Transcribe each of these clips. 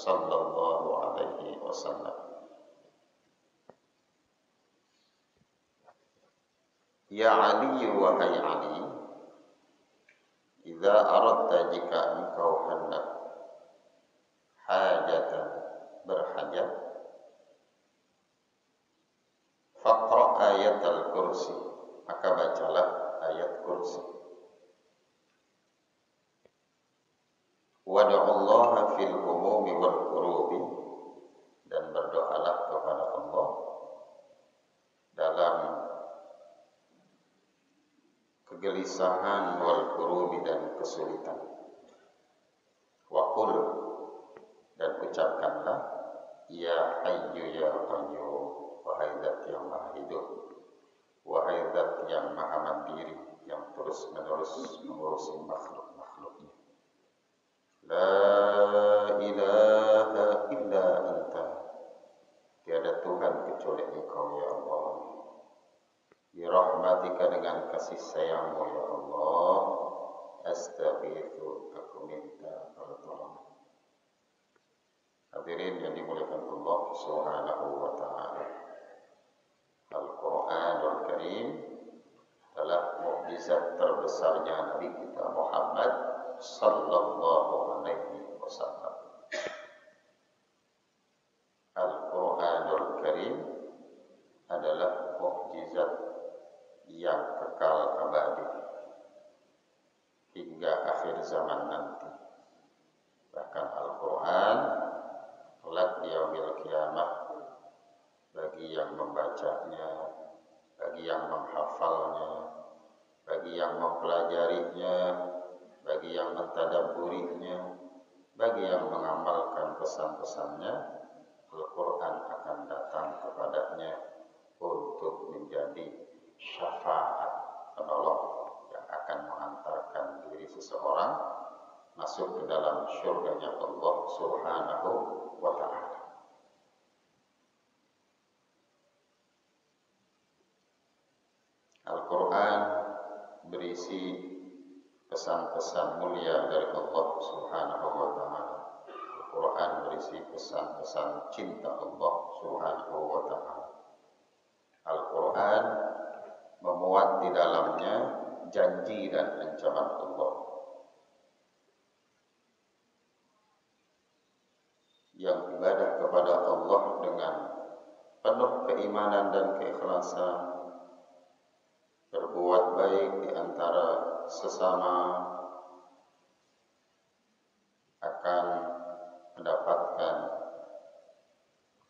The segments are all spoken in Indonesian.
sallallahu alaihi wasallam. Ya Ali, wahai Ali, idza aradta, jika engkau hendak hajatan, berhajat, faqra ayat al-kursi, maka bacalah ayat kursi. Wad'ullaha fil humumi wal kurubi, dan berdoalah kepada Allah dalam kegelisahan wal kurubi, dan kesulitan. Wa qul, dan ucapkanlah, ya hayyu ya qayyum, wahai zat yang maha hidup, wahai zat yang maha mandiri, yang terus menerus mengurusi makhluk-makhluknya. La ilaha illa anta, tiada Tuhan kecuali Engkau ya Allah. Birahmatika, dengan kasih sayangmu ya Allah, astaghitsu, aku minta pertolongan. Hadirin yang dimuliakan Allah Subhanahu wa taala, Al-Qur'anul Karim adalah mukjizat terbesarnya Nabi kita Muhammad sallallahu alaihi wasallam. Al-Qur'anul Karim adalah mukjizat yang kekal abadi hingga akhir zaman nanti. Bahkan Al-Quran kelak di yaumil qiyamah, bagi yang membacanya, bagi yang menghafalnya, bagi yang mempelajarinya, bagi yang mentadabburinya, bagi yang mengamalkan pesan-pesannya, Al-Quran akan datang kepadanya untuk menjadi syafaat penolong yang akan mengantarkan diri seseorang masuk ke dalam syurganya Allah Subhanahu wa ta'ala. Al-Quran berisi pesan-pesan mulia dari Allah Subhanahu wa ta'ala. Al-Quran berisi pesan-pesan cinta Allah Subhanahu wa ta'ala. Al-Quran memuat di dalamnya janji dan ancaman Allah. Yang ibadah kepada Allah dengan penuh keimanan dan keikhlasan, berbuat baik di antara sesama, akan mendapatkan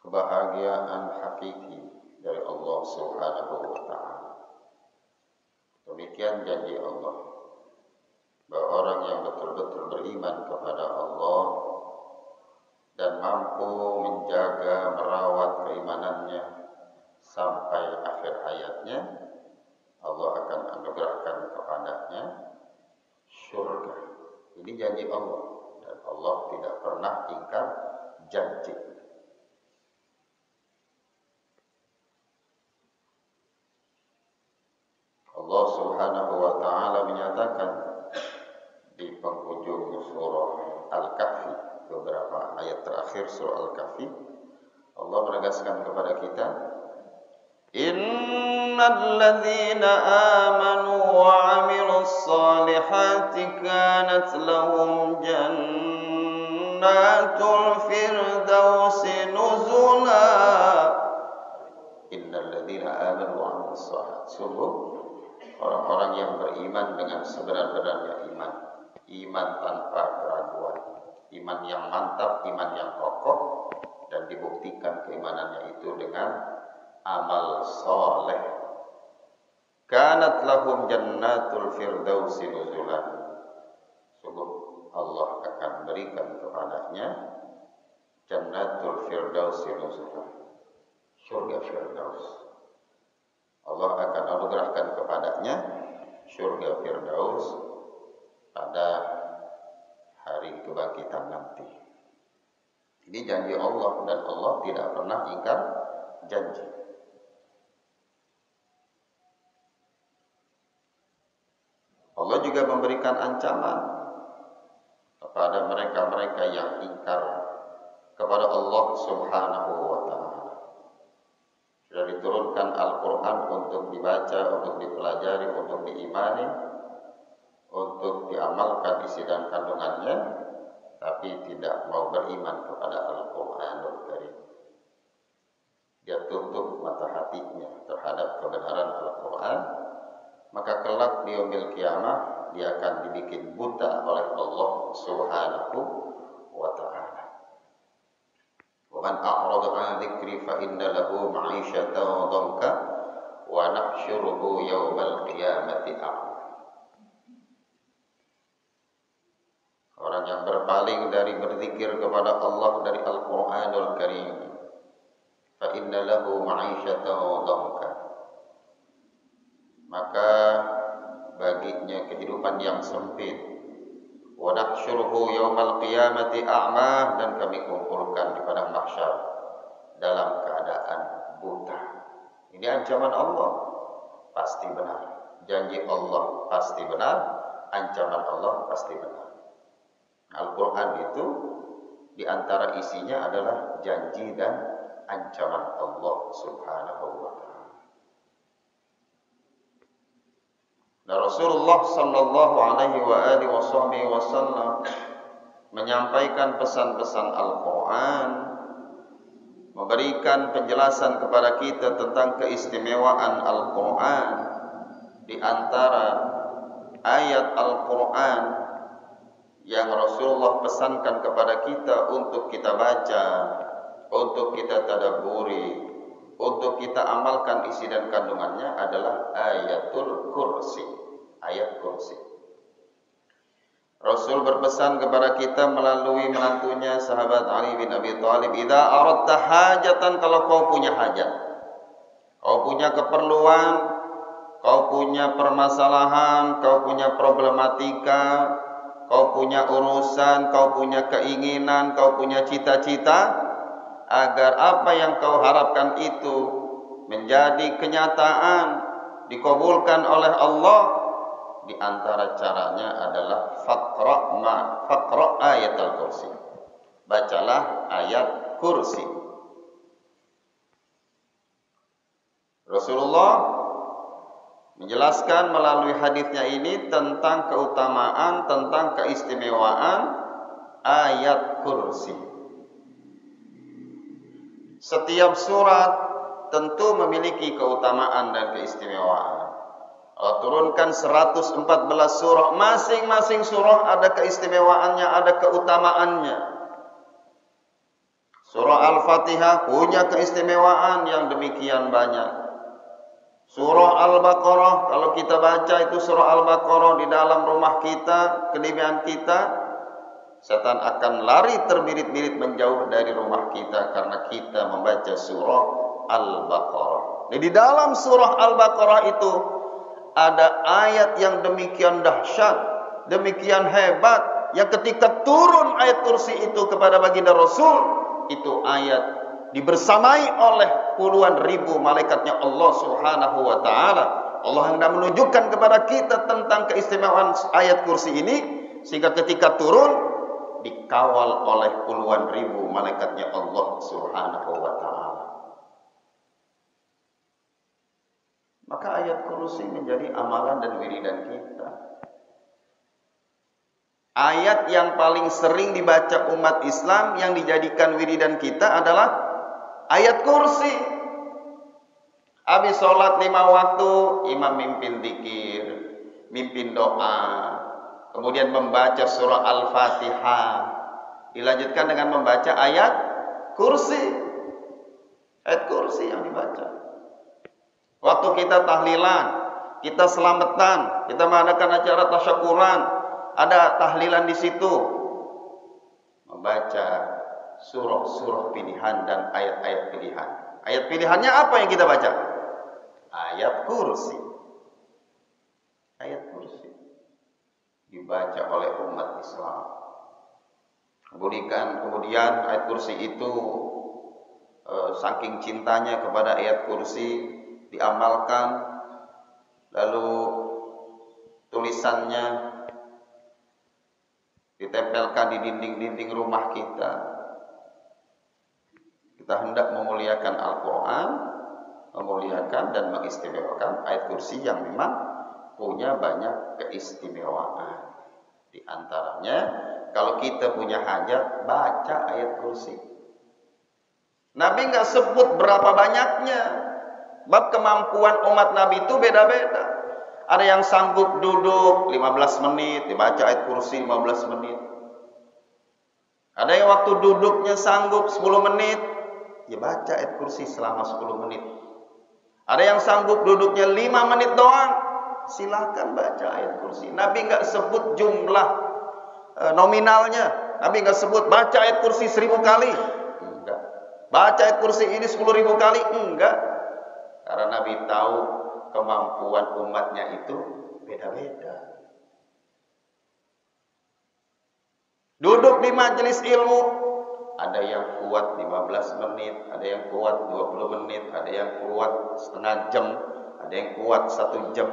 kebahagiaan hakiki dari Allah Subhanahu wa ta'ala. Demikian janji Allah, bahwa orang yang betul-betul beriman kepada Allah dan mampu menjaga, merawat keimanannya sampai akhir hayatnya, Allah akan anugerahkan kepadanya surga. Ini janji Allah, dan Allah tidak pernah ingkar janji. Allah Subhanahu wa ta'ala menyatakan di penghujung surah Al-Kahfi, beberapa ayat terakhir surah Al-Kahfi, Allah menegaskan kepada kita, innal ladzina amanu wa 'amilus solihati kanat lahum jannatul firdausi nuzula. Innal ladzina amanu wa 'amilus solihati, sungguh orang-orang yang beriman dengan sebenar-benarnya iman, iman tanpa keraguan, iman yang mantap, iman yang kokoh, dan dibuktikan keimanannya itu dengan amal soleh. Kanat lahum jannatul firdausi nuzulan, sungguh Allah akan berikan kepadanya jannatul firdausi nuzulan, surga firdaus. Allah akan anugerahkan kepadanya surga firdaus pada hari kebangkitan nanti. Ini janji Allah, dan Allah tidak pernah ingkar janji. Allah juga memberikan ancaman kepada mereka-mereka yang ingkar kepada Allah Subhanahu wa taala. Sudah diturunkan Al-Qur'an untuk dibaca, untuk dipelajari, untuk diimani, untuk diamalkan isi dan kandungannya, tapi tidak mau beriman kepada Al-Qur'anul Karim. Dia tutup mata hatinya terhadap kebenaran Al-Qur'an, maka kelak di yaumil qiyamah dia akan dibikin buta oleh Allah Subhanahu wa ta'ala. Wa man a'rada 'an dzikri fa inna lahu ma'isyatan dhanka wa nahsyuruhu yaumal qiyamati a'ma. Orang yang berpaling dari berzikir kepada Allah dari Al-Qur'anul Karim, fa inna lahu ma'isyatan dhanka, maka baginya kehidupan yang sempit. Wa nahsyuruhu yaumal qiyamati a'ma, dan kami kumpulkan di padang mahsyar dalam keadaan buta. Ini ancaman Allah pasti benar. Janji Allah pasti benar, ancaman Allah pasti benar. Al-Qur'an itu di antara isinya adalah janji dan ancaman Allah Subhanahu wa ta'ala. Nah, Rasulullah sallallahu alaihi wasallam menyampaikan pesan-pesan Al-Qur'an, memberikan penjelasan kepada kita tentang keistimewaan Al-Qur'an. Di antara ayat Al-Qur'an yang Rasulullah pesankan kepada kita untuk kita baca, untuk kita tadabburi, untuk kita amalkan isi dan kandungannya adalah ayatul kursi, ayat kursi. Rasul berpesan kepada kita melalui menantunya sahabat Ali bin Abi Thalib, "Idza aradta hajatan," kalau kau punya hajat, kau punya keperluan, kau punya permasalahan, kau punya problematika, kau punya urusan, kau punya keinginan, kau punya cita-cita, agar apa yang kau harapkan itu menjadi kenyataan, dikabulkan oleh Allah, di antara caranya adalah faqra ayat al-kursi. Bacalah ayat kursi. Rasulullah menjelaskan melalui hadisnya ini tentang keutamaan, tentang keistimewaan ayat kursi. Setiap surat tentu memiliki keutamaan dan keistimewaan. Allah turunkan 114 surah, masing-masing surah ada keistimewaannya, ada keutamaannya. Surah Al-Fatihah punya keistimewaan yang demikian banyak. Surah Al-Baqarah, kalau kita baca itu surah Al-Baqarah di dalam rumah kita, kelebihan kita, setan akan lari terbirit-birit menjauh dari rumah kita karena kita membaca surah Al-Baqarah. Di dalam surah Al-Baqarah itu ada ayat yang demikian dahsyat, demikian hebat, yang ketika turun ayat kursi itu kepada baginda Rasul, itu ayat dibersamai oleh puluhan ribu malaikatnya Allah Subhanahu wa ta'ala. Allah hendak menunjukkan kepada kita tentang keistimewaan ayat kursi ini, sehingga ketika turun dikawal oleh puluhan ribu malaikatnya Allah Subhanahu wa ta'ala. Maka ayat kursi menjadi amalan dan wiridan kita. Ayat yang paling sering dibaca umat Islam yang dijadikan wiridan kita adalah ayat kursi. Habis sholat 5 waktu, imam mimpin zikir, mimpin doa, kemudian membaca surah Al-Fatihah, dilanjutkan dengan membaca ayat kursi. Ayat kursi yang dibaca. Waktu kita tahlilan, kita selamatan, kita mengadakan acara tasyakuran, ada tahlilan di situ, membaca surah-surah pilihan dan ayat-ayat pilihan. Ayat pilihannya apa yang kita baca? Ayat kursi. Ayat kursi dibaca oleh umat Islam. Kemudian ayat kursi itu saking cintanya kepada ayat kursi diamalkan, lalu tulisannya ditempelkan di dinding-dinding rumah kita. Kita hendak memuliakan Al-Quran, memuliakan dan mengistimewakan ayat kursi yang memang punya banyak keistimewaan. Di antaranya, kalau kita punya hajat, baca ayat kursi. Nabi nggak sebut berapa banyaknya. Bab kemampuan umat Nabi itu beda-beda. Ada yang sanggup duduk 15 menit, dibaca ayat kursi 15 menit. Ada yang waktu duduknya sanggup 10 menit, dia baca ayat kursi selama 10 menit. Ada yang sanggup duduknya 5 menit doang, silahkan baca ayat kursi. Nabi nggak sebut jumlah nominalnya. Nabi nggak sebut baca ayat kursi 1000 kali. Enggak. Baca ayat kursi ini 10.000 kali. Enggak. Karena Nabi tahu kemampuan umatnya itu beda-beda. Duduk di majelis ilmu, ada yang kuat 15 menit, ada yang kuat 20 menit, ada yang kuat setengah jam, ada yang kuat 1 jam,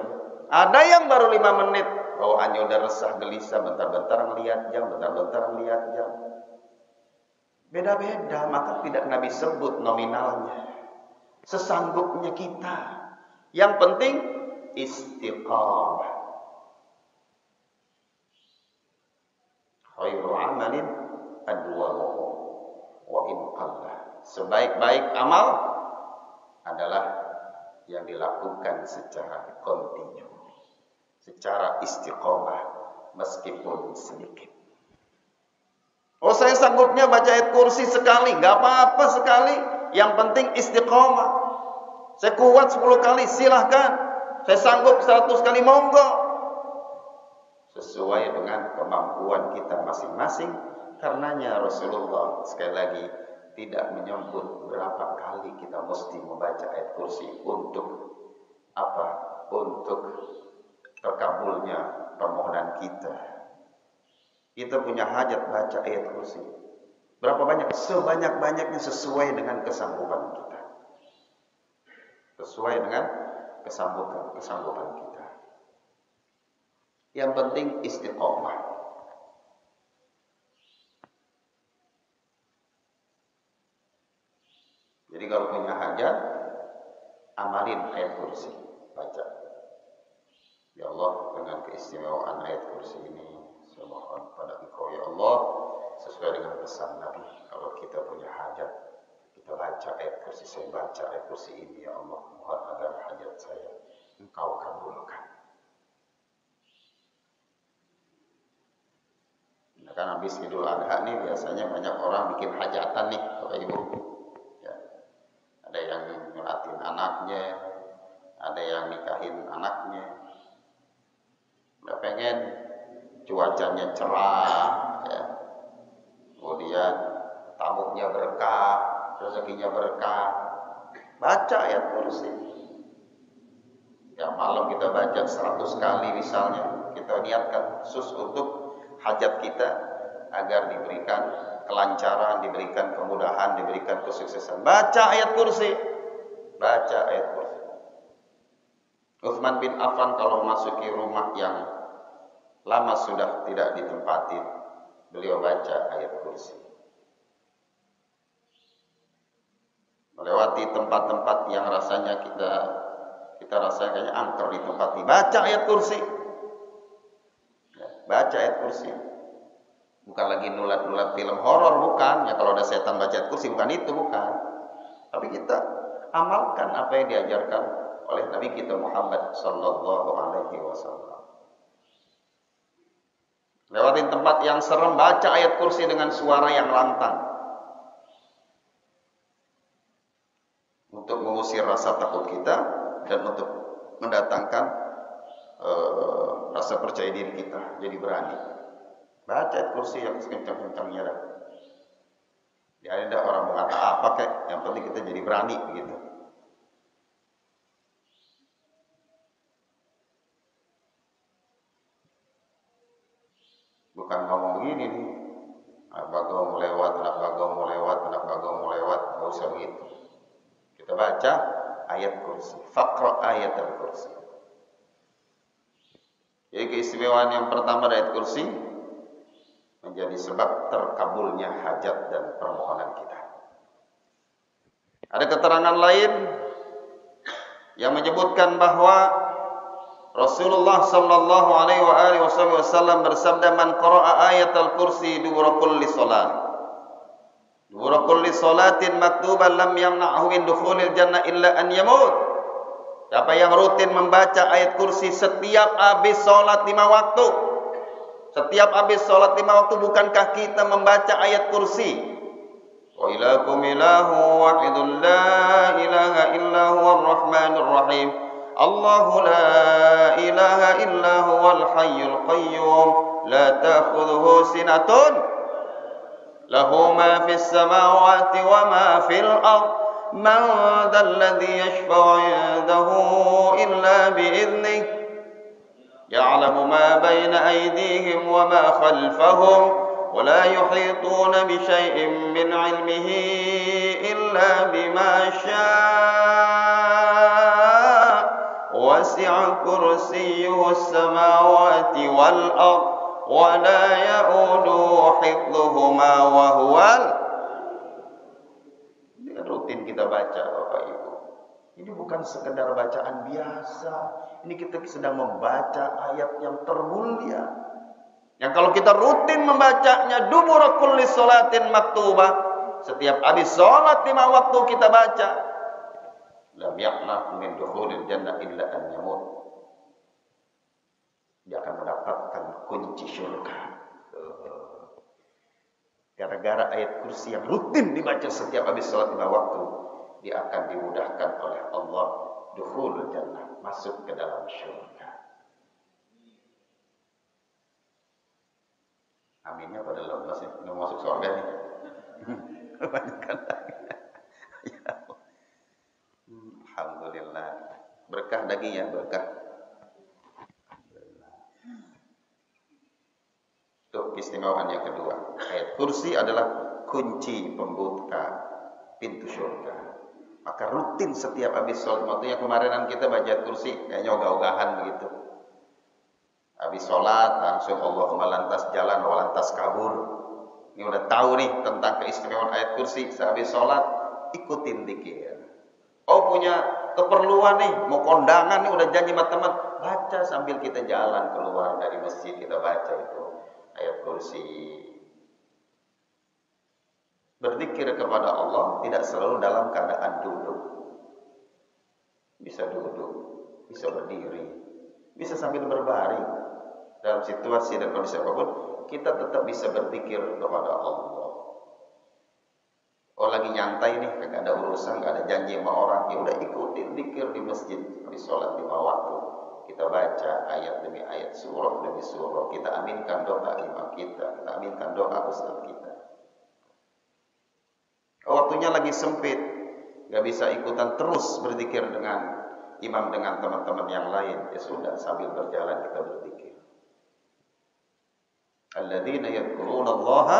ada yang baru 5 menit. Bawaannya udah resah gelisah, bentar-bentar ngelihat jam, bentar-bentar ngelihat jam. Beda-beda, maka tidak Nabi sebut nominalnya. Sesanggupnya kita. Yang penting istiqamah. Khairu amalin adwamuhu wa in qalla. Sebaik-baik amal adalah yang dilakukan secara kontinu, secara istiqamah meskipun sedikit. Oh, saya sanggupnya baca ayat kursi sekali, nggak apa-apa sekali. Yang penting istiqamah. Saya kuat 10 kali, silahkan. Saya sanggup 100 kali, monggo. Sesuai dengan kemampuan kita masing-masing. Karenanya Rasulullah sekali lagi tidak menyebut berapa kali kita mesti membaca ayat kursi untuk apa? Untuk terkabulnya permohonan kita. Kita punya hajat baca ayat kursi. Berapa banyak? Sebanyak-banyaknya sesuai dengan kesanggupan kita. Sesuai dengan kesanggupan kita. Yang penting istiqomah. Jadi kalau punya hajat, amalin ayat kursi, baca. Ya Allah, dengan keistimewaan ayat kursi ini, saya mohon pada Engkau ya Allah, sesuai dengan pesan Nabi, kalau kita punya hajat, kita baca ayat kursi. Saya baca ayat kursi ini ya Allah, mohon agar hajat saya Engkau kabulkan. Nah, kan habis Idul Adha nih biasanya banyak orang bikin hajatan nih, Bapak Ibu. Ya. Ada yang nyuratin anaknya, ada yang nikahin anaknya. Nggak pengen cuacanya cerah, ya. Kemudian tamunya berkah, rezekinya berkah. Baca ayat kursi. Ya, malam kita baca 100 kali misalnya. Kita niatkan khusus untuk hajat kita agar diberikan kelancaran, diberikan kemudahan, diberikan kesuksesan. Baca ayat kursi. Baca ayat kursi. Utsman bin Affan kalau memasuki rumah yang lama sudah tidak ditempati, beliau baca ayat kursi. Melewati tempat-tempat yang rasanya kita rasanya kayaknya angker ditempati, baca ayat kursi. Baca ayat kursi. Bukan lagi nulat-nulat film horor, bukan. Ya kalau ada setan baca ayat kursi, bukan itu, bukan. Tapi kita amalkan apa yang diajarkan oleh Nabi kita Muhammad sallallahu alaihi wasallam. Lewatin tempat yang serem, baca ayat kursi dengan suara yang lantang. Untuk mengusir rasa takut kita dan untuk mendatangkan rasa percaya diri kita, jadi berani. Baca ayat kursi yang sekencang-kencangnya dah. Ya ada orang mengata apa kek, yang penting kita jadi berani begitu. Bukan ngomong begini nih, anak bagong mau lewat, anak bagong mau lewat, anak bagong mau lewat, nggak usah begitu. Kita baca ayat kursi, faqra ayat al-kursi. Jadi keistimewaan yang pertama dari ayat kursi menjadi sebab terkabulnya hajat dan permohonan kita. Ada keterangan lain yang menyebutkan bahwa Rasulullah sallallahu alaihi wasallam bersabda, "Man qara'a ayatal kursi dubura kulli salat, dubura kulli salatin maktuban lam yamna'hu min dukhulil jannah illa an yamut." Siapa yang rutin membaca ayat kursi setiap habis salat 5 waktu, setiap habis salat 5 waktu, bukankah kita membaca ayat kursi? Wa ilakum ilahu wahidun la ilaha illa huwar rahmanur rahim. Allahu la ilaha illa huwal hayyul qayyum la ta'khudhuhu sinatun lahu ma fis samawati wa ma fil ard man dhal ladzi yashfa'u 'indahu illa bi idhnihi ya'lamu ma bayna aydihim wa ma khalfahum wa la yuhituna bi syai'in min 'ilmihi illa bima syaa wasi'a kursiyyuhu as-samawati wal ard wa la ya'uduhu hifdhuhuma wa huwal. Ini kan rutin kita baca Bapak Ibu. Ini bukan sekedar bacaan biasa. Ini kita sedang membaca ayat yang termulia. Yang kalau kita rutin membacanya dubura kulli salatin maktubah, setiap habis salat 5 waktu kita baca, lam ya'na min dukhulil jannah illa an yamut. Dia akan mendapatkan kunci surga. Gara-gara ayat kursi yang rutin dibaca setiap habis salat 5 waktu, dia akan dimudahkan oleh Allah dukhulul jannah, masuk ke dalam surga. Aminnya pada lemas ya, nggak masuk surga nih. Kebanyakan lagi. Alhamdulillah. Berkah daging ya, berkah. Itu keistimewaan yang kedua. Ayat kursi adalah kunci pembuka pintu surga. Maka rutin setiap habis sholat, waktu yang kemarinan kita baca ayat kursi, kayaknya ogah-ogahan begitu. Habis sholat langsung Allahumma lantas jalan wa lantas kabur. Ini udah tahu nih tentang keistimewaan ayat kursi. Sehabis sholat ikutin zikir. Oh punya keperluan nih, mau kondangan nih, udah janji sama teman, baca sambil kita jalan keluar dari masjid, kita baca itu ayat kursi. Berzikir kepada Allah tidak selalu dalam keadaan duduk. Bisa duduk, bisa berdiri, bisa sambil berbaring. Dalam situasi dan kondisi apapun, kita tetap bisa berzikir kepada Allah. Oh lagi nyantai nih, gak ada urusan, gak ada janji sama orang, ya udah ikutin zikir di masjid, di sholat 5 waktu. Kita baca ayat demi ayat, surah demi surah. Kita aminkan doa imam kita aminkan doa ustaz kita. Waktunya lagi sempit, gak bisa ikutan terus berzikir dengan imam dengan teman-teman yang lain, ya sudah sambil berjalan kita berzikir. Alladzina yadhkuruna Allaha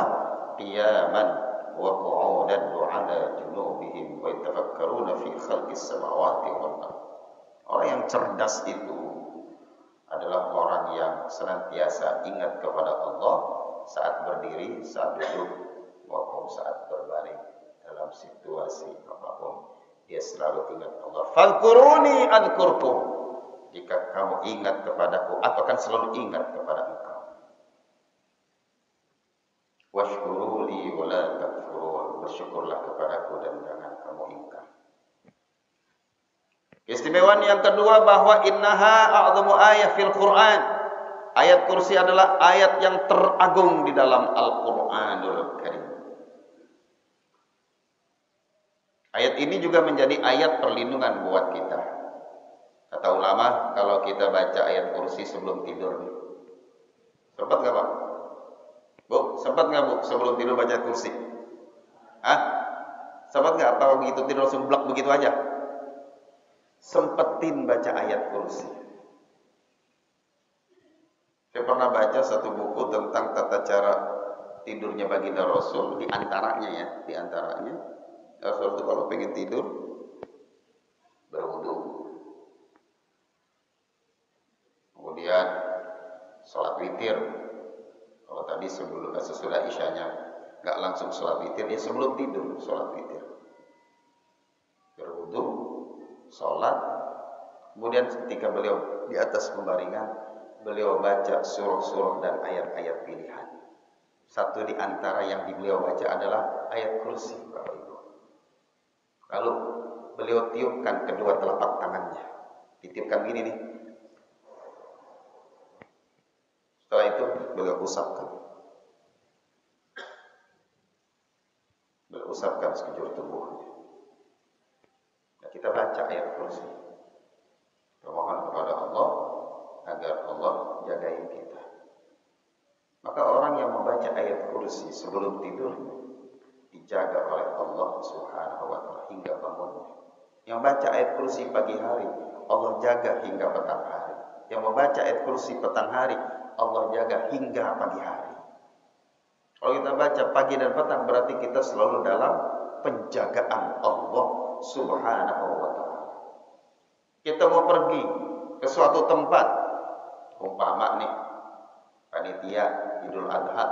qiyaman wa qu'udan wa 'ala junubihim wa yatafakkaruna fi khalqis samawati wal ardh. Orang yang cerdas itu adalah orang yang senantiasa ingat kepada Allah saat berdiri, saat duduk, maupun saat berbaring. Dalam situasi apapun, dia selalu ingat Allah. Fadhkuruni adzkurkum. Jika kamu ingat kepadaku, aku akan selalu ingat kepada engkau. Washkuruli wa la takfurun. Bersyukurlah kepadaku dan jangan kamu ingkar. Keistimewaan yang kedua bahwa innaha a'dhamu ayat fil Quran. Ayat kursi adalah ayat yang teragung di dalam Al-Qur'anul Karim. Ayat ini juga menjadi ayat perlindungan buat kita. Kata ulama, kalau kita baca ayat kursi sebelum tidur, sempat nggak Pak? Bu, sempat nggak Bu sebelum tidur baca ayat kursi? Hah? Sempat nggak? Atau begitu tidur langsung blak begitu aja? Sempetin baca ayat kursi. Saya pernah baca satu buku tentang tata cara tidurnya baginda Rasul. Di antaranya Rasul itu kalau pengen tidur berwudu, kemudian sholat witir. Kalau tadi sesudah isyanya nggak langsung sholat witir, ya sebelum tidur sholat witir. wudu, sholat. Kemudian ketika beliau di atas pembaringan, beliau baca surah-surah dan ayat-ayat pilihan. Satu di antara yang beliau baca adalah ayat kursi, Bapak Ibu. Lalu beliau tiupkan kedua telapak tangannya. Ditiupkan gini nih. Setelah itu beliau usapkan. Beliau usapkan sekujur tubuhnya. Nah, kita baca ayat kursi. Memohon kepada Allah agar Allah jagain kita. Maka orang yang membaca ayat kursi sebelum tidur dijaga oleh Allah Subhanahu wa taala hingga bangunnya. Yang baca ayat kursi pagi hari, Allah jaga hingga petang hari. Yang membaca ayat kursi petang hari, Allah jaga hingga pagi hari. Kalau kita baca pagi dan petang berarti kita selalu dalam penjagaan Allah Subhanahu wa taala. Kita mau pergi ke suatu tempat, umpama nih panitia Idul Adha,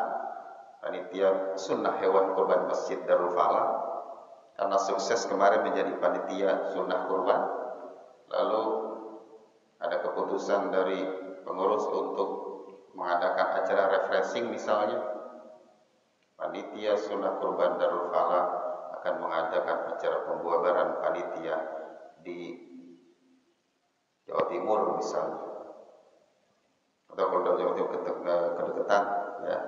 panitia sunnah hewan kurban Masjid Darul Falah, karena sukses kemarin menjadi panitia sunnah kurban, lalu ada keputusan dari pengurus untuk mengadakan acara refreshing misalnya. Panitia sunnah kurban Darul Falah akan mengadakan acara pembubaran panitia di Jawa Timur misalnya, atau kalau Jawa Timur kedekatan ya,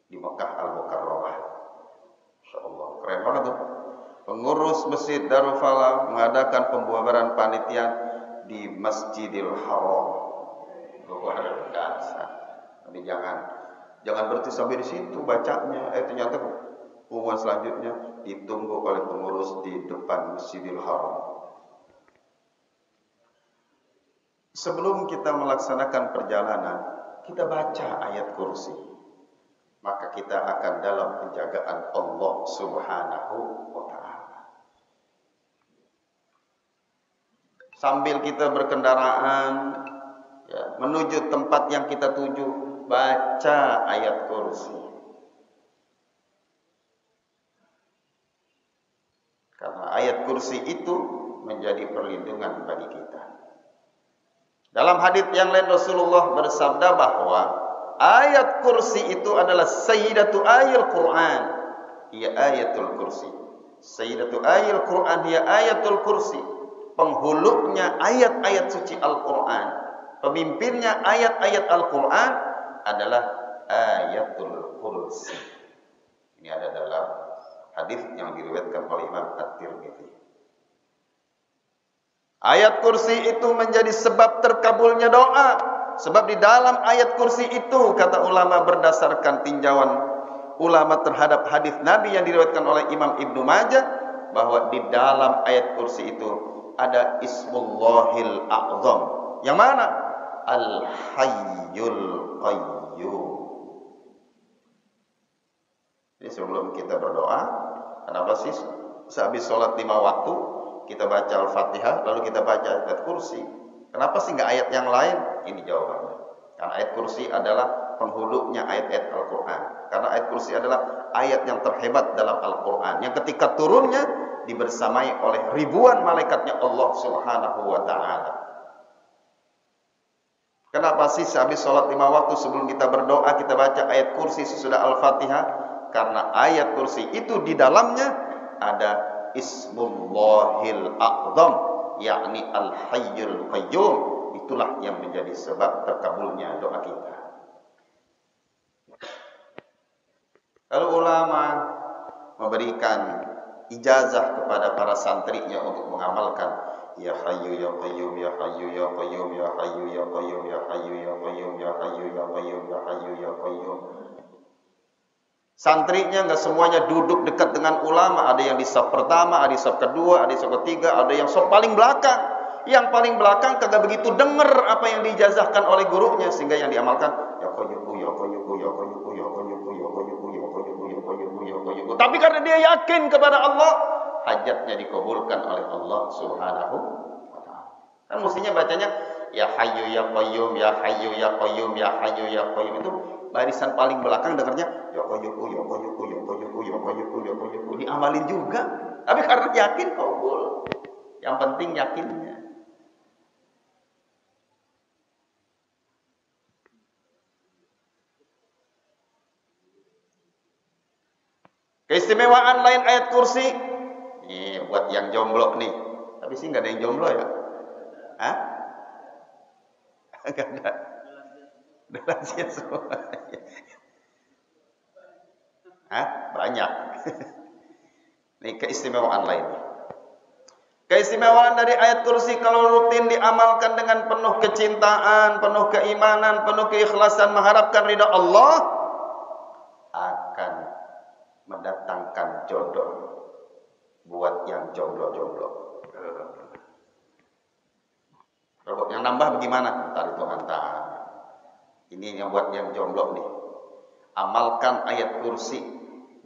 di Mekah Al-Mukarramah. Insyaallah keren banget tuh. Pengurus Masjid Darul Falah mengadakan pembubaran panitia di Masjidil Haram. Luar biasa. Tapi jangan berhenti sampai di situ bacanya. Ternyata pengumuman selanjutnya ditunggu oleh pengurus di depan Masjidil Haram. Sebelum kita melaksanakan perjalanan, kita baca ayat kursi. Maka kita akan dalam penjagaan Allah Subhanahu wa ta'ala. Sambil kita berkendaraan ya, menuju tempat yang kita tuju, baca ayat kursi. Karena ayat kursi itu menjadi perlindungan bagi kita. Dalam hadits yang lain Rasulullah bersabda bahwa ayat kursi itu adalah sayyidatu ayil Quran. Ia ayatul kursi. Sayyidatu ayil Quran ia ayatul kursi. Penghulunya ayat-ayat suci Al-Quran. Pemimpinnya ayat-ayat Al-Quran adalah ayatul kursi. Ini ada dalam hadis yang diriwayatkan oleh Imam At-Tirmidzi. Ayat kursi itu menjadi sebab terkabulnya doa. Sebab di dalam ayat kursi itu, kata ulama berdasarkan tinjauan ulama terhadap hadis Nabi yang diriwayatkan oleh Imam Ibnu Majah, bahwa di dalam ayat kursi itu ada Ismullahil A'zam. Yang mana? Al-Hayyul Qayyum. Jadi sebelum kita berdoa, kenapa sih sehabis sholat 5 waktu kita baca Al-Fatihah, lalu kita baca ayat kursi? Kenapa sih nggak ayat yang lain? Ini jawabannya. Karena ayat kursi adalah penghulunya ayat-ayat Al-Quran. Karena ayat kursi adalah ayat yang terhebat dalam Al-Quran, yang ketika turunnya dibersamai oleh ribuan malaikatnya Allah Subhanahu wa ta'ala. Kenapa sih sehabis sholat 5 waktu sebelum kita berdoa kita baca ayat kursi sesudah Al-Fatihah? Karena ayat kursi itu di dalamnya ada Ismullahil A'zam, yakni Al-Hayyul Qayyum. Itulah yang menjadi sebab terkabulnya doa kita. Lalu ulama memberikan ijazah kepada para santrinya untuk mengamalkan Ya Hayyu Ya Qayyum Ya Hayyu Ya Qayyum Ya Hayyu Ya Qayyum Ya Hayyu Ya Qayyum Ya Hayyu Ya Qayyum Ya Hayyu Ya Qayyum. Santrinya nggak semuanya duduk dekat dengan ulama. Ada yang di saf pertama, ada di saf kedua, ada di saf ketiga, ada yang saf paling belakang. Yang paling belakang kagak begitu dengar apa yang diijazahkan oleh gurunya, sehingga yang diamalkan ya qayyuku ya qayyuku ya qayyuku ya qayyuku ya qayyuku ya qayyuku ya qayyuku ya qayyuku. Tapi karena dia yakin kepada Allah, hajatnya dikabulkan oleh Allah Subhanahu wa ta'ala. Kan mestinya bacanya ya Hayyu Ya Qayyum Ya Hayyu Ya Qayyum Ya Hayyu Ya Qayyum. Itu barisan paling belakang dengarnya ya qayyuku ya qayyuku ya qayyuku ya qayyuku ya qayyuku. Diamalin juga. Tapi karena yakin kabul. Yang penting yakinnya. Keistimewaan lain ayat kursi. Ini buat yang jomblo nih. Tapi sih nggak ada yang jomblo ya? Hah? Nggak ada. Udah lansia semua. Hah? Banyak. Ini keistimewaan lain. Keistimewaan dari ayat kursi kalau rutin diamalkan dengan penuh kecintaan, penuh keimanan, penuh keikhlasan mengharapkan ridha Allah, akan mendatangkan jodoh buat yang jomblo-jomblo. Kalau yang nambah bagaimana? Ntar itu hantar. Ini yang buat yang jomblo nih. Amalkan ayat kursi.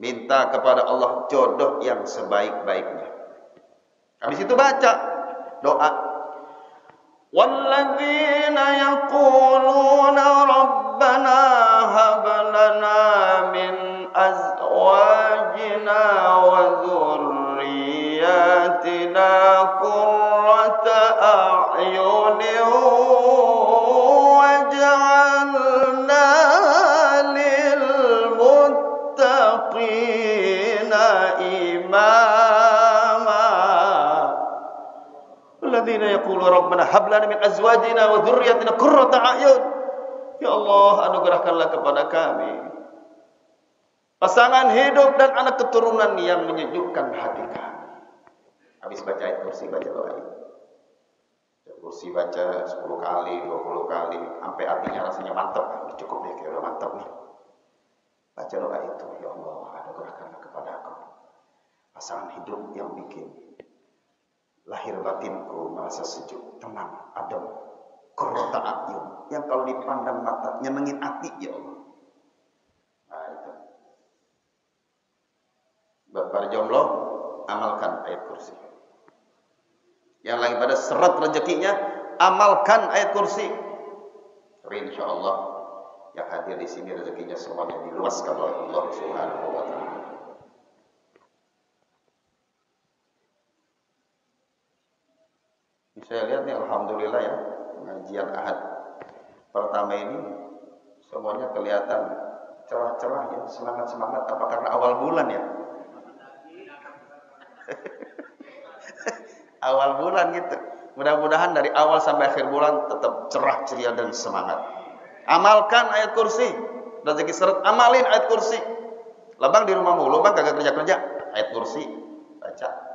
Minta kepada Allah jodoh yang sebaik-baiknya. Habis itu baca doa. Walladzina yaquluna rabbana hab lana min azwajina wa dzurriyyatina qurrata a'yunin waj'alna lil muttaqina imama. Alladzina yaqulu rabbana hab lana min azwajina wa dzurriyyatina qurrata a'yun. Ya Allah, anugerahkanlah kepada kami pasangan hidup dan anak keturunan yang menyejukkan hati kami. Habis baca ayat kursi, baca doa ini. Kursi baca 10 kali, 20 kali, sampai hatinya rasanya mantap. Cukup deh, kayak udah mantap nih. Baca doa itu, ya Allah, anugerahkanlah kepada aku pasangan hidup yang bikin lahir batinku merasa sejuk, tenang, adem, qurrata a'yun, yang kalau dipandang mata nyenengin hati, ya Allah. Nah itu. Para jomblo, amalkan ayat kursi. Yang lagi pada seret rezekinya, amalkan ayat kursi. Tapi insya Allah yang hadir di sini rezekinya semuanya diluaskan oleh Allah Subhanahu wa Ta'ala. Saya lihat nih, alhamdulillah ya, pengajian Ahad pertama ini semuanya kelihatan cerah-cerah ya, semangat-semangat. Apa karena awal bulan ya? Awal bulan gitu. Mudah-mudahan dari awal sampai akhir bulan tetap cerah, ceria dan semangat. Amalkan ayat kursi. Rezeki seret, amalin ayat kursi. Labang di rumah mulu, bang kagak kerja-kerja. Ayat kursi, baca.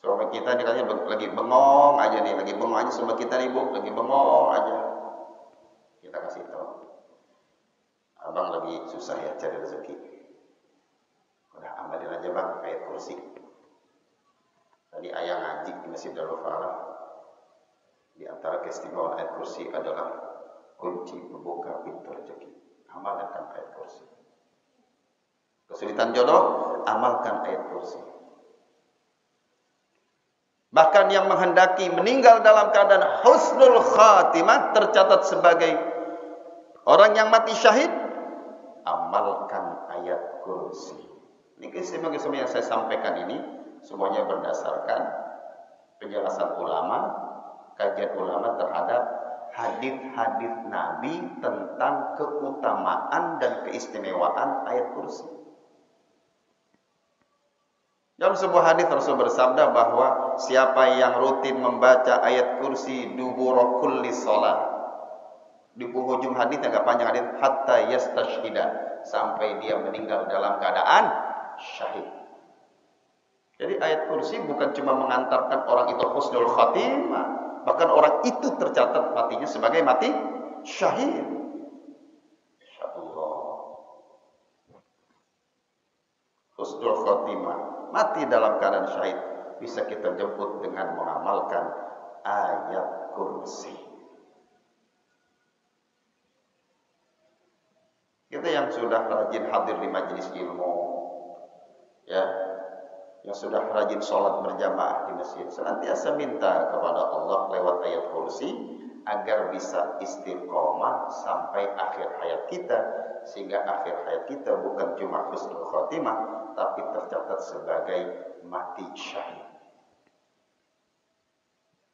Suami kita nih katanya lagi bengong aja nih, lagi bengong aja sama kita nih bu, lagi bengong aja. Kita kasih tahu, abang lagi susah ya cari rezeki. Udah amalin aja bang ayat kursi. Tadi ayah ngaji di Masjid Darul Falah. Di antara keistimewaan ayat kursi adalah kunci membuka pintu rezeki. Amalkan ayat kursi. Kesulitan jodoh, amalkan ayat kursi. Bahkan yang menghendaki meninggal dalam keadaan husnul khatimah tercatat sebagai orang yang mati syahid, amalkan ayat kursi. Ini keistimewaan yang saya sampaikan ini semuanya berdasarkan penjelasan ulama, kajian ulama terhadap hadis-hadis Nabi tentang keutamaan dan keistimewaan ayat kursi. Dalam sebuah hadis Rasul bersabda bahwa siapa yang rutin membaca ayat kursi dubur kulli shalah, di penghujung hadis yang agak panjang hadis, hatta yastashhida, sampai dia meninggal dalam keadaan syahid. Jadi ayat kursi bukan cuma mengantarkan orang itu husnul khatimah, bahkan orang itu tercatat matinya sebagai mati syahid. Insyaallah. Husnul khatimah, mati dalam keadaan syahid, bisa kita jemput dengan mengamalkan ayat kursi. Kita yang sudah rajin hadir di majelis ilmu, ya, yang sudah rajin sholat berjamaah di masjid, senantiasa minta kepada Allah lewat ayat kursi agar bisa istiqomah sampai akhir hayat kita, sehingga akhir hayat kita bukan cuma husnul khotimah, tapi tercatat sebagai mati syahid.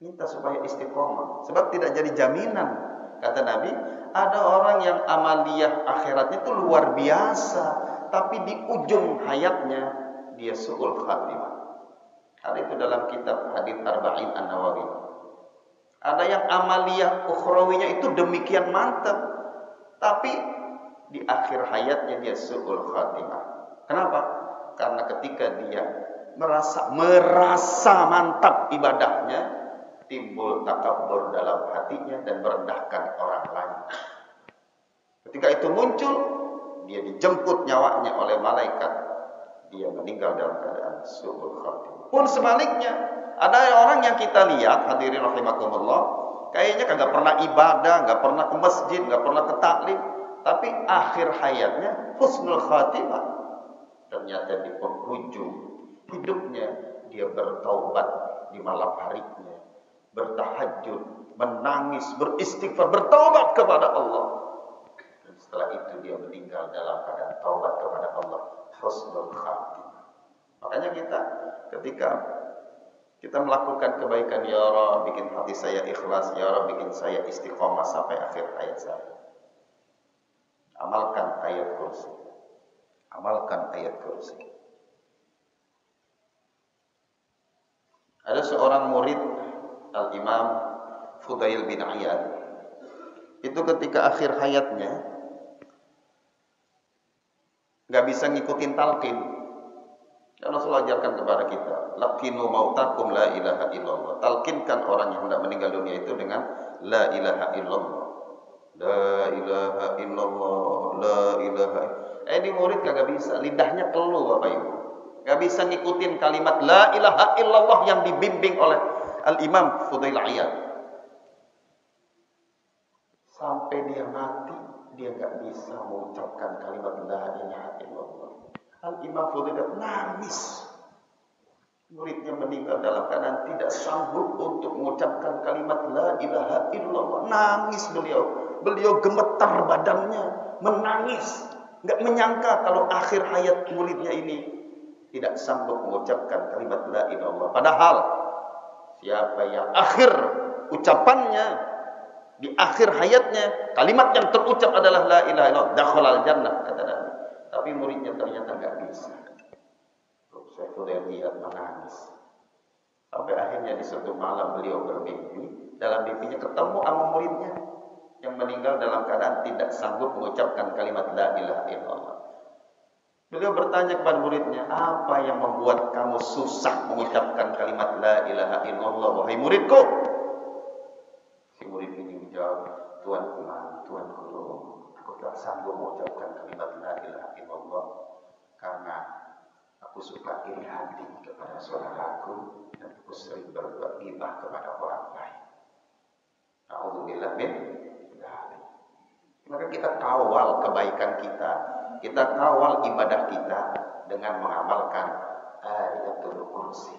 Minta supaya istiqomah, sebab tidak jadi jaminan. Kata Nabi, ada orang yang amaliyah akhiratnya itu luar biasa, tapi di ujung hayatnya dia su'ul khatimah. Ada itu dalam kitab Hadits Arba'in An-Nawawi. Ada yang amaliyah ukhrawinya itu demikian mantap, tapi di akhir hayatnya dia su'ul khatimah. Kenapa? Karena ketika dia merasa mantap ibadahnya, timbul takabur dalam hatinya dan merendahkan orang lain. Ketika itu muncul, dia dijemput nyawanya oleh malaikat. Dia meninggal dalam keadaan su'ul khatimah. Pun sebaliknya, ada orang yang kita lihat, hadirin rahimakumullah, kayaknya kagak pernah ibadah, nggak pernah ke masjid, nggak pernah ke taklim, tapi akhir hayatnya husnul khatimah. Ternyata di penghujung hidupnya dia bertaubat di malam harinya, bertahajud, menangis, beristighfar, bertaubat kepada Allah. Dan setelah itu dia meninggal dalam keadaan taubat kepada Allah, husnul khatimah. Makanya kita ketika kita melakukan kebaikan, ya Allah bikin hati saya ikhlas, ya Allah bikin saya istiqomah sampai akhir hayat saya. Amalkan ayat kursi. Amalkan ayat kursi. Ada seorang murid Al-Imam Fudail bin Iyad. Itu ketika akhir hayatnya nggak bisa ngikutin talqin. Karena Rasulullah ajarkan kepada kita, laqinu mautakum la ilaha illallah. Talqinkan orang yang hendak meninggal dunia itu dengan la ilaha illallah. La ilaha illallah, la ilaha. Ini murid kagak bisa, lidahnya kelu Bapak Ibu. Gak bisa ngikutin kalimat la ilaha illallah yang dibimbing oleh Al-Imam Fudail Iyad. Sampai dia mati, dia gak bisa mengucapkan kalimat la ilaha illallah. Al-Imam Fudail nangis. Muridnya meninggal dalam keadaan tidak sanggup untuk mengucapkan kalimat la ilaha illallah. Nangis beliau. Beliau gemetar badannya, menangis. Gak menyangka kalau akhir hayat muridnya ini tidak sanggup mengucapkan kalimat la ilaha illallah. Padahal siapa yang akhir ucapannya di akhir hayatnya kalimat yang terucap adalah la ilaha illallah, dakhalal jannah, kata Nabi. Tapi muridnya ternyata enggak bisa. Syekh Fudail Iyad menangis. Sampai akhirnya di suatu malam beliau bermimpi, dalam mimpinya ketemu sama muridnya yang meninggal dalam keadaan tidak sanggup mengucapkan kalimat la ilaha illallah. Beliau bertanya kepada muridnya, apa yang membuat kamu susah mengucapkan kalimat la ilaha illallah, wahai muridku? Si murid ini menjawab, Tuanku, aku tak sanggup mengucapkan kalimat la ilaha illallah karena aku suka iri hati kepada saudaraku dan aku sering berbuat ghibah kepada orang lain. A'udzubillah min dzalik. Maka kita kawal kebaikan kita kawal ibadah kita dengan mengamalkan ayatul kursi.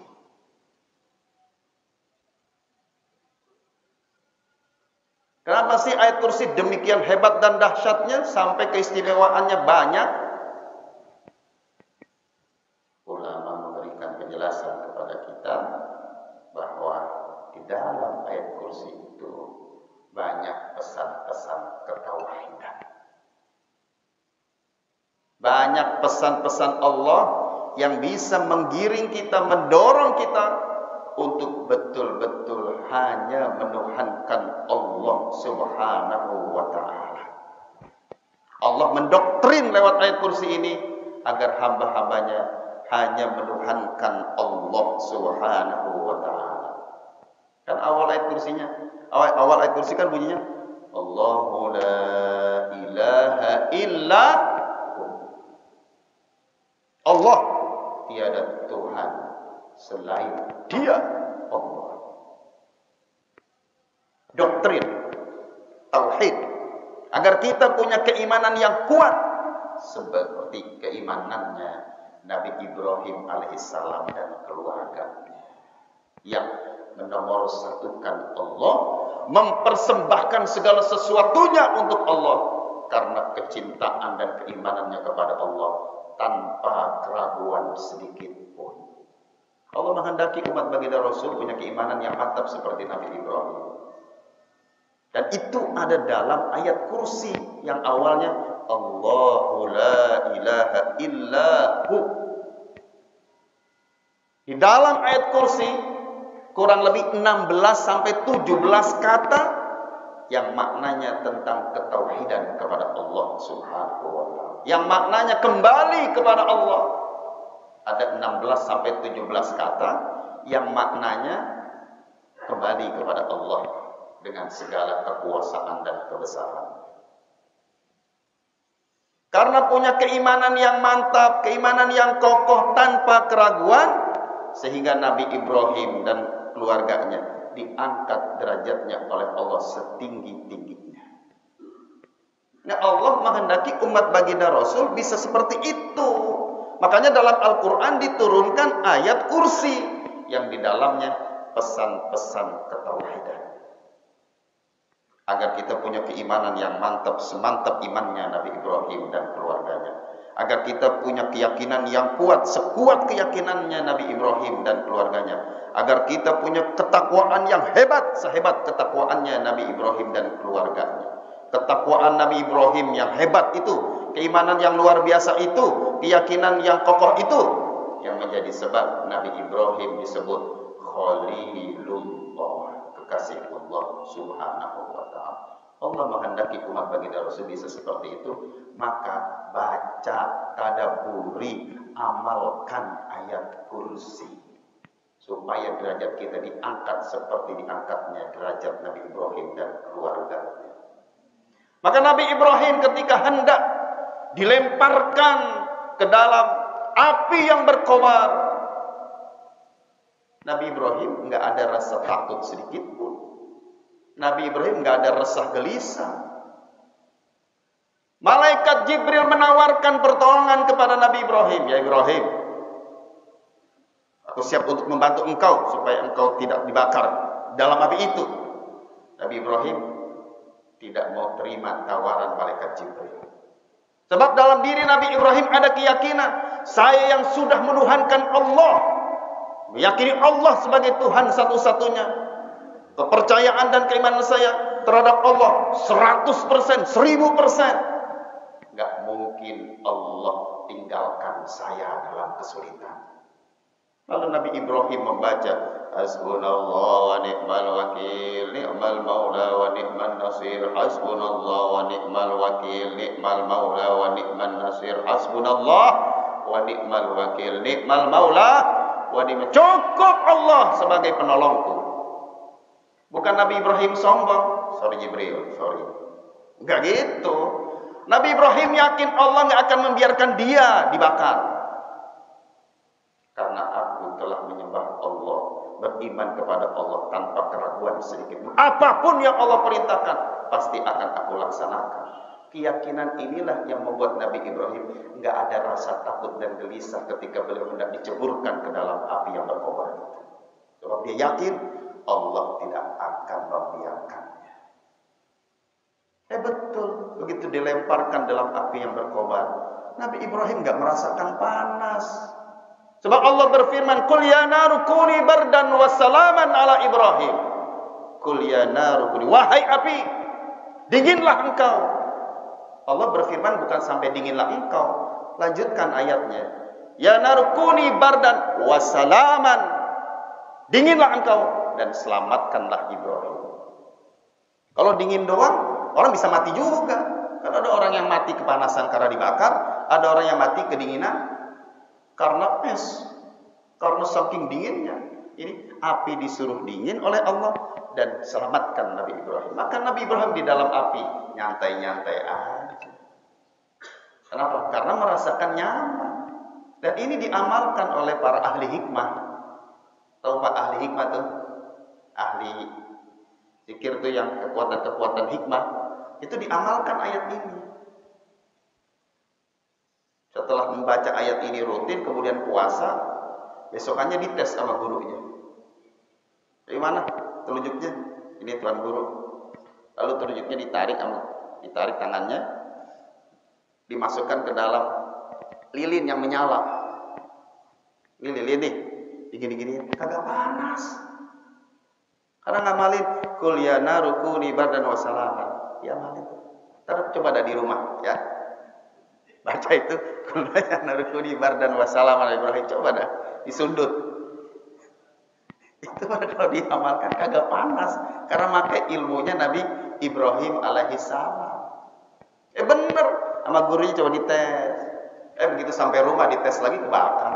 Kenapa sih ayat kursi demikian hebat dan dahsyatnya sampai keistimewaannya banyak? Ulama memberikan penjelasan kepada kita bahwa di dalam ayat kursi itu banyak pesan-pesan ketauhidan. Banyak pesan-pesan Allah yang bisa menggiring kita, mendorong kita untuk betul-betul hanya menuhankan Allah Subhanahu wa ta'ala. Allah mendoktrin lewat ayat kursi ini agar hamba-hambanya hanya menuhankan Allah Subhanahu wa ta'ala. Kan awal ayat kursi kan bunyinya Allahu la ilaha illa Allah, tiada Tuhan selain Dia, Allah. Doktrin tauhid agar kita punya keimanan yang kuat seperti keimanannya Nabi Ibrahim alaihissalam dan keluarganya yang menomorsatukan Allah, mempersembahkan segala sesuatunya untuk Allah karena kecintaan dan keimanannya kepada Allah tanpa keraguan sedikit pun. Allah menghendaki umat baginda Rasul punya keimanan yang mantap seperti Nabi Ibrahim. Dan itu ada dalam ayat kursi yang awalnya Allahu la ilaha illahu. Di dalam ayat kursi kurang lebih 16 sampai 17 kata yang maknanya tentang ketauhidan kepada Allah Subhanahu wa taala. Yang maknanya kembali kepada Allah. Ada 16 sampai 17 kata yang maknanya kembali kepada Allah dengan segala kekuasaan dan kebesaran. Karena punya keimanan yang mantap, keimanan yang kokoh tanpa keraguan, sehingga Nabi Ibrahim dan keluarganya diangkat derajatnya oleh Allah setinggi-tingginya. Nah, Allah menghendaki umat baginda Rasul bisa seperti itu. Makanya dalam Al-Quran diturunkan ayat kursi yang di dalamnya pesan-pesan ketauhidan. Agar kita punya keimanan yang mantap, semantap imannya Nabi Ibrahim dan keluarganya. Agar kita punya keyakinan yang kuat, sekuat keyakinannya Nabi Ibrahim dan keluarganya. Agar kita punya ketakwaan yang hebat, sehebat ketakwaannya Nabi Ibrahim dan keluarganya. Ketakwaan Nabi Ibrahim yang hebat itu, keimanan yang luar biasa itu, keyakinan yang kokoh itu, yang menjadi sebab Nabi Ibrahim disebut Khalilullah, kekasih Allah Subhanahu wa ta'ala. Allah menghendaki umat baginda Rasul bisa seperti itu, maka baca, tadabburi, amalkan ayat kursi supaya derajat kita diangkat seperti diangkatnya derajat Nabi Ibrahim dan keluarganya. Maka Nabi Ibrahim ketika hendak dilemparkan ke dalam api yang berkobar, Nabi Ibrahim enggak ada rasa takut sedikit pun. Nabi Ibrahim enggak ada rasa gelisah. Malaikat Jibril menawarkan pertolongan kepada Nabi Ibrahim. Ya Ibrahim, aku siap untuk membantu engkau supaya engkau tidak dibakar dalam api itu. Nabi Ibrahim tidak mau terima tawaran malaikat Jibril. Sebab dalam diri Nabi Ibrahim ada keyakinan, saya yang sudah menuhankan Allah, meyakini Allah sebagai Tuhan satu-satunya. Kepercayaan dan keimanan saya terhadap Allah 100%, 1000%. Gak mungkin Allah tinggalkan saya dalam kesulitan. Lalu Nabi Ibrahim membaca Hasbunallah wa ni'mal wakil, ni'mal maula wa ni'man nasir. Hasbunallah wa ni'mal wakil, ni'mal maula wa ni'man nasir. Hasbunallah wa ni'mal wakil, ni'mal maula wa ni'man. Cukup Allah sebagai penolongku. Bukan Nabi Ibrahim sombong. Sorry Jibril, sorry. Enggak gitu. Nabi Ibrahim yakin Allah enggak akan membiarkan dia dibakar. Karena aku telah menyembah Allah, beriman kepada Allah tanpa keraguan sedikit. Apapun yang Allah perintahkan, pasti akan aku laksanakan. Keyakinan inilah yang membuat Nabi Ibrahim enggak ada rasa takut dan gelisah ketika beliau hendak diceburkan ke dalam api yang berkobar itu. Sebab dia yakin Allah tidak akan membiarkannya. Betul, begitu dilemparkan dalam api yang berkobar, Nabi Ibrahim enggak merasakan panas. Sebab Allah berfirman, "Qul ya naru kuni bardan wa salaman ala Ibrahim." Qul ya naru kuni, wahai api, dinginlah engkau. Allah berfirman bukan sampai dinginlah engkau. Lanjutkan ayatnya. Ya naru kuni bardan wa salaman. Dinginlah engkau dan selamatkanlah Ibrahim. Kalau dingin doang, orang bisa mati juga. Karena ada orang yang mati kepanasan karena dibakar, ada orang yang mati kedinginan karena es, karena saking dinginnya. Ini api disuruh dingin oleh Allah dan selamatkan Nabi Ibrahim. Maka Nabi Ibrahim di dalam api nyantai-nyantai aja. Kenapa? Karena merasakan nyaman. Dan ini diamalkan oleh para ahli hikmah. Tahu Pak ahli hikmah tuh? Ahli zikir tuh yang kekuatan-kekuatan hikmah. Itu diamalkan ayat ini. Setelah membaca ayat ini rutin, kemudian puasa, besokannya dites sama gurunya. Dari mana telunjuknya? Ini Tuan Guru. Lalu telunjuknya ditarik tangannya, dimasukkan ke dalam lilin yang menyala. Lilin nih, digini-gini, kagak panas. Karena ngamalin kul ya naru kuni bardan wa salaman. Ya malin. Ntar coba ada di rumah ya. Baca itu kul ya naru kuni bardan wa salaman Ibrahim, coba dah disundut. Itu kalau diamalkan kagak panas karena pakai ilmunya Nabi Ibrahim alaihissalam. Bener, sama gurunya coba dites. Begitu sampai rumah dites lagi kebakar.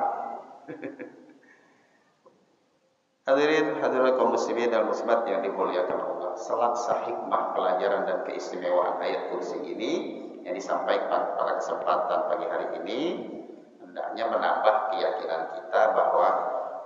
Hadirin hadirat kaum muslimin dan muslimat yang dimuliakan Allah. Selaksa hikmah pelajaran dan keistimewaan ayat kursi ini yang disampaikan pada kesempatan pagi hari ini, hendaknya menambah keyakinan kita bahwa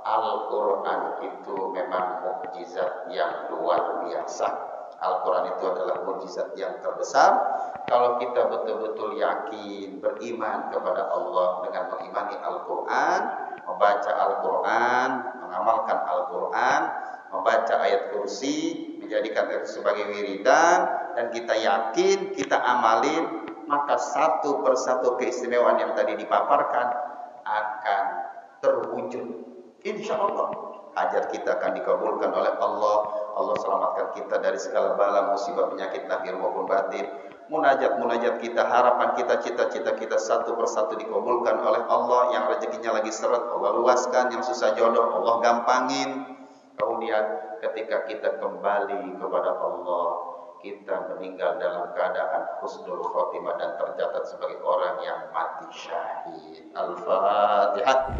Al-Quran itu memang mukjizat yang luar biasa. Al-Quran itu adalah mukjizat yang terbesar. Kalau kita betul-betul yakin, beriman kepada Allah dengan mengimani Al-Quran, membaca Al-Quran, mengamalkan Al-Quran, membaca ayat kursi, menjadikan itu sebagai wiridan, dan kita yakin, kita amalin, maka satu persatu keistimewaan yang tadi dipaparkan akan terwujud. Insya Allah hajat kita akan dikabulkan oleh Allah. Allah selamatkan kita dari segala bala, musibah, penyakit lahir maupun batin. Munajat kita, harapan kita, cita-cita kita satu persatu dikabulkan oleh Allah. Yang rezekinya lagi seret, Allah luaskan. Yang susah jodoh, Allah gampangin. Kemudian ketika kita kembali kepada Allah, kita meninggal dalam keadaan husnul khotimah dan tercatat sebagai orang yang mati syahid. Al-Fatihah.